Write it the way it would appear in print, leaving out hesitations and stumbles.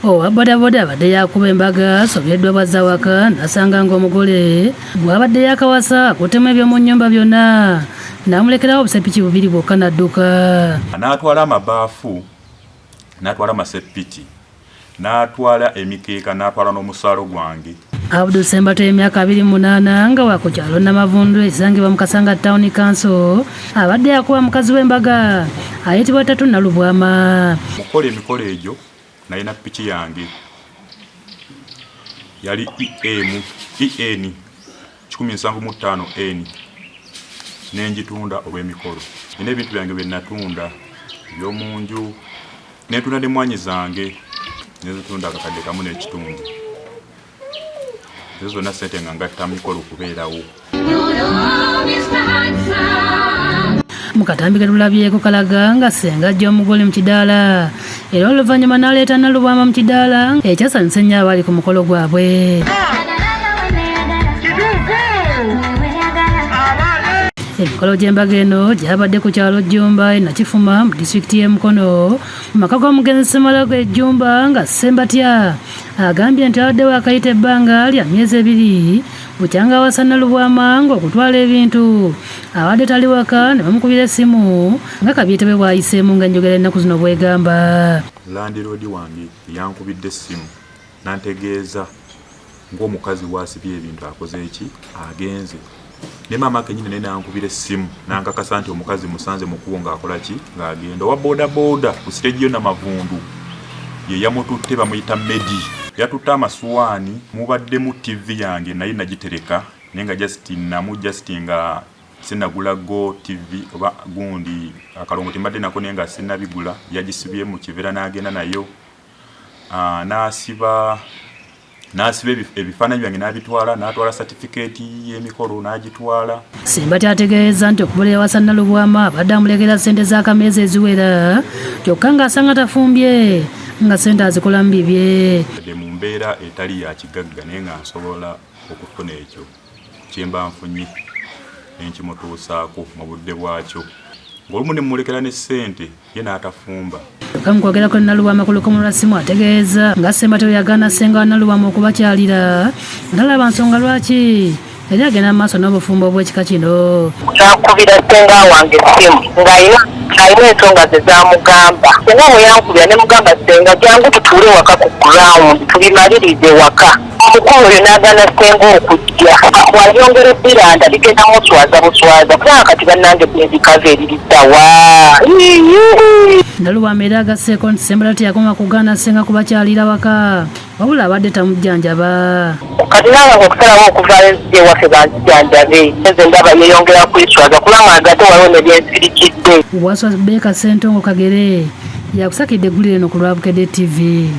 owa bodaboda abadde yakuba embaga sobeddwa bwazawaka nasanga ng'omugole bw'abadde yakawasa akutemu eby'omu nnyumba byonna n'amulekerawo obusepiki bubiri bwokka n'adduka. N'atwala amabaafu, n'atwala amasepiki, n'atwala emikeeka, n'atwala n'omusaalo gwange. Abdul Sembato y'emyaka 28 nga wa ku kyalo Namavundu esangibwa mu Kasanga Town Council abadde yakuba mukazi w'embaga ayitibwa Tatu Nalubwama. Mukola emikolo egyo nalina piki yange yali EN 175N nenjitunda olw'emikolo. Nina ebintu byange bye natunda by'omunju, netunda n'emmwanyi zange nezitunda akakadde kamu n'ekitundu. Ezo zonna ssente nga ngatta mikolo okubeerawo. Mu katambi ke tulabyeko kalaga nga ssenga ajja omugole mu kidaala era oluvannyuma n'aleeta Nalubwama mu kidaala ekyasanyusa ennyo abali ku mukolo gwabwe. Emikolo gy'embaga eno gyabadde ku kyalo Jjumba Nakifuma mu disitulikiti y'e Mukono mu maka g'omugenzi Ssemalago Ejjumba nga Ssembatya agambye nti abaddewo akayita ebbanga lya myezi 2 bukyanga awasa Nalubwama ng'okutwala ebintu abadde tali waka ne bamukubira essimu nga kabyetebe bw'ayiseemu nga enjogera ennaku zino bw'egamba. Landiroodi wange yankubidde essimu nantegeeza ng'omukazi wasibye ebintu akoze eki agenze. Ne maama kenyine ne nankubira essimu nankakasa nti omukazi musanze mukubo ng'akola ki ng'agenda. Owa bodaboda ku siteegi yo Namavundu ye yamututte bamuyita Medi. Yatutte amasuwaani mubaddemu TV yange naye nagitereka naye nga just nga sinagula Go TV oba gundi akalongo timbadde nako naye nga sinabigula. Yagisibye mu kivera n'agenda nayo n'asiba ebifaananyi byange n'abitwala, n'atwala certificate y'emikolo n'agitwala. Ssembatya ategeeza nti okubolera awasa Nalubwama abadde amulekera ssente z'akameezi eziwera kyokka ng'asanga tafumbye nga ssente azikolamu bibye. Mu mbeera etali ya kigagga naye nga nsobola okufuna ekyo kye mba nfunye n'enkimutuusaako mu budde bwakyo. Ng'olumu ne mmulekera ne ssente ye n'atafumba. Kamukwogera ko Nalubwama ku lukomo lwa ssimu ategeeza nga Ssembatya yagaana ssenga wa Nalubwama okubakyalira ntalaba nsonga lwaki yali agenda mu maaso n'obufumbo bw'ekika kino. Nakubira ssenga wange essimu ng'alina ensonga ze zamugamba. Senga bwe yankubira ne mugamba ssenga jangu tutuule waka ku ground tubimalirize waka. Omukulu oyo n'agaana ssenga okujja bw'ayongera ebbiranda ligenda muswaza buswaza kubanga kati bannange ebikava eririddawa. Nalubwama era agasseeko nti Ssembatya teyakoma kugaana ssenga kubakyalira waka wabula abadde tamujjanjaba. Kati naaba okusalawo okuvayo nzija ewaffe banzijanjabe nze ndaba yeeyongera kwiswaza kubanga agate waliwo ne byensirikidde. Bwaswa Beka Ssentongo Kagere yakusakidde eggulire eno ku Lwabukedde TV.